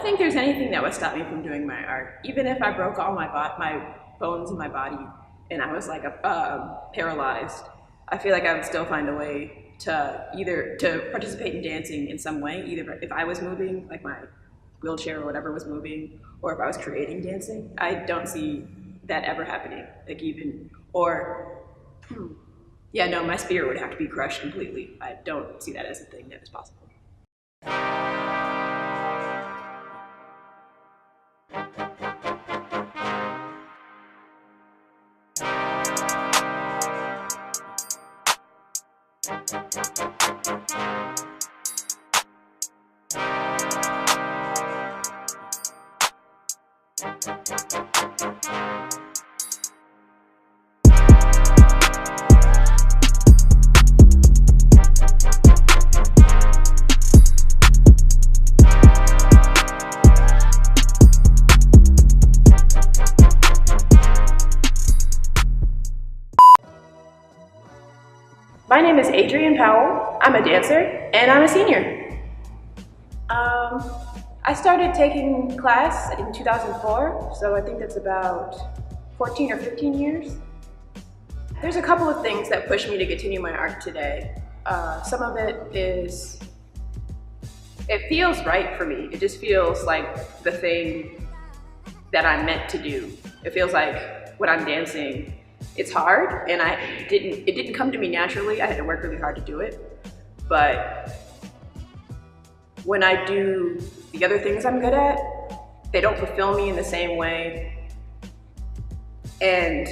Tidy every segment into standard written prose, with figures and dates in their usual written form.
think there's anything that would stop me from doing my art. Even if I broke all my bones in my body and I was like paralyzed, I feel like I would still find a way to either to participate in dancing in some way, either if I was moving, like my wheelchair or whatever was moving, or if I was creating dancing. I don't see that ever happening, like even, or, yeah, no, my spirit would have to be crushed completely. I don't see that as a thing that is possible. My name is Adrienne Powell. I'm a dancer and I'm a senior. I started taking class in 2004, so I think that's about 14 or 15 years. There's a couple of things that push me to continue my art today. Some of it is, it feels right for me. It just feels like the thing that I'm meant to do. It feels like when I'm dancing, it's hard, and it didn't come to me naturally. I had to work really hard to do it. But when I do the other things I'm good at, they don't fulfill me in the same way. And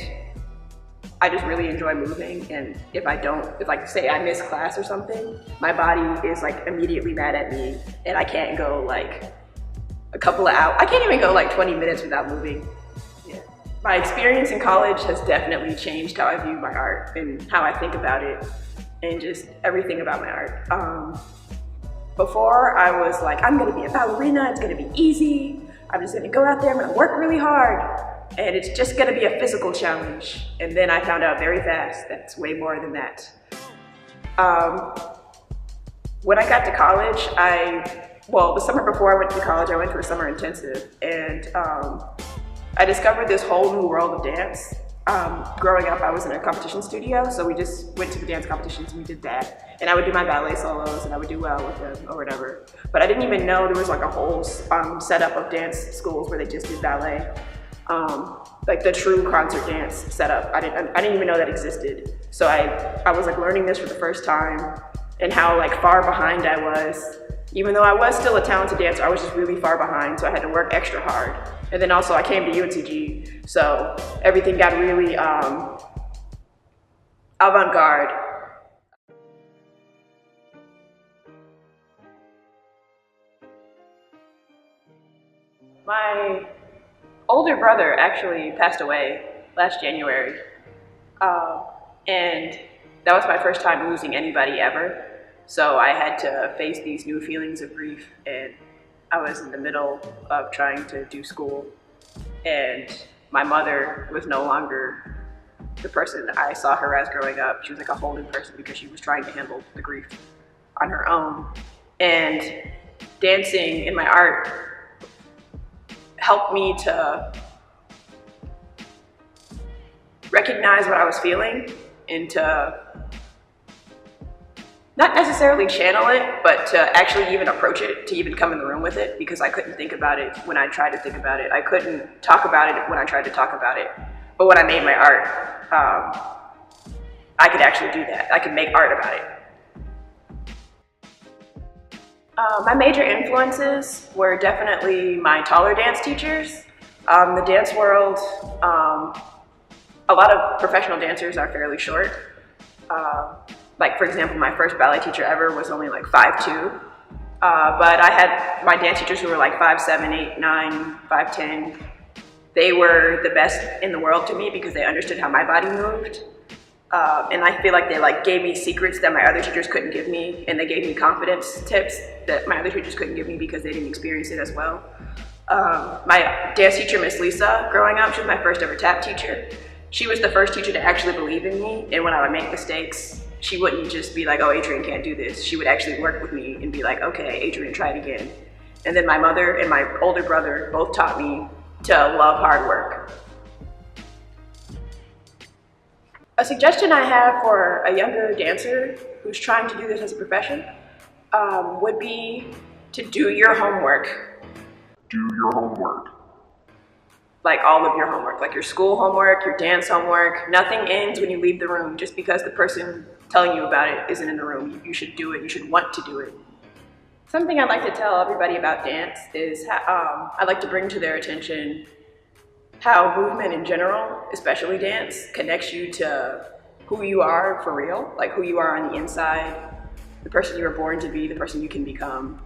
I just really enjoy moving. And if like say I miss class or something, my body is like immediately mad at me, and I can't go like a couple of hours. I can't even go like 20 minutes without moving. My experience in college has definitely changed how I view my art and how I think about it and just everything about my art. Before I was like, I'm gonna be a ballerina, it's gonna be easy. I'm just gonna go out there, I'm gonna work really hard, and it's just gonna be a physical challenge. And then I found out very fast that's way more than that. When I got to college, the summer before I went to college, I went to a summer intensive, and I discovered this whole new world of dance. Growing up, I was in a competition studio, so we just went to the dance competitions and we did that. And I would do my ballet solos and I would do well with them or whatever. But I didn't even know there was like a whole setup of dance schools where they just did ballet. Like the true concert dance setup. I didn't even know that existed. So I was like learning this for the first time, and how like far behind I was. Even though I was still a talented dancer, I was just really far behind, so I had to work extra hard. And then also I came to UNCG, so everything got really avant-garde. My older brother actually passed away last January, and that was my first time losing anybody ever. So I had to face these new feelings of grief, and I was in the middle of trying to do school, and my mother was no longer the person I saw her as growing up. She was like a whole new person because she was trying to handle the grief on her own. And dancing in my art helped me to recognize what I was feeling and to not necessarily channel it, but to actually even approach it, to even come in the room with it, because I couldn't think about it when I tried to think about it. I couldn't talk about it when I tried to talk about it. But when I made my art, I could actually do that. I could make art about it. My major influences were definitely my taller dance teachers. The dance world, a lot of professional dancers are fairly short. Like for example, my first ballet teacher ever was only like 5'2", but I had my dance teachers who were like 5'7", 8, 9, 5'10". They were the best in the world to me because they understood how my body moved, and I feel like they like gave me secrets that my other teachers couldn't give me, and they gave me confidence tips that my other teachers couldn't give me because they didn't experience it as well. My dance teacher, Miss Lisa, growing up, she was my first ever tap teacher. She was the first teacher to actually believe in me, and when I would make mistakes, she wouldn't just be like, oh, Adrienne can't do this. She would actually work with me and be like, okay, Adrienne, try it again. And then my mother and my older brother both taught me to love hard work. A suggestion I have for a younger dancer who's trying to do this as a profession would be to do your homework. Do your homework. Like all of your homework, like your school homework, your dance homework. Nothing ends when you leave the room just because the person telling you about it isn't in the room. You should do it, you should want to do it. Something I'd like to tell everybody about dance is I'd like to bring to their attention how movement in general, especially dance, connects you to who you are for real, like who you are on the inside, the person you were born to be, the person you can become.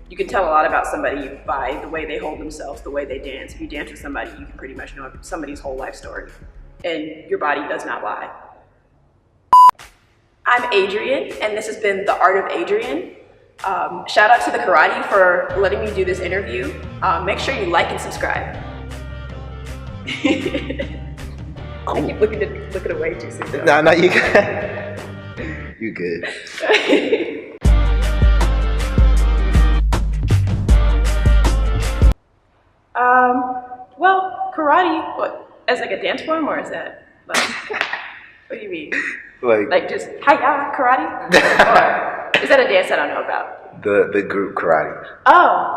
You can tell a lot about somebody by the way they hold themselves, the way they dance. If you dance with somebody, you can pretty much know somebody's whole life story. And your body does not lie. I'm Adrienne, and this has been The Art of Adrienne. Shout out to the Coraddi for letting me do this interview. Make sure you like and subscribe. Cool. I keep looking away too soon. No, you good. You good. Well, karate, what, as like a dance form, or is that like, what do you mean? Like just, hi-ya, karate? Or is that a dance that I don't know about? The group Coraddi. Oh,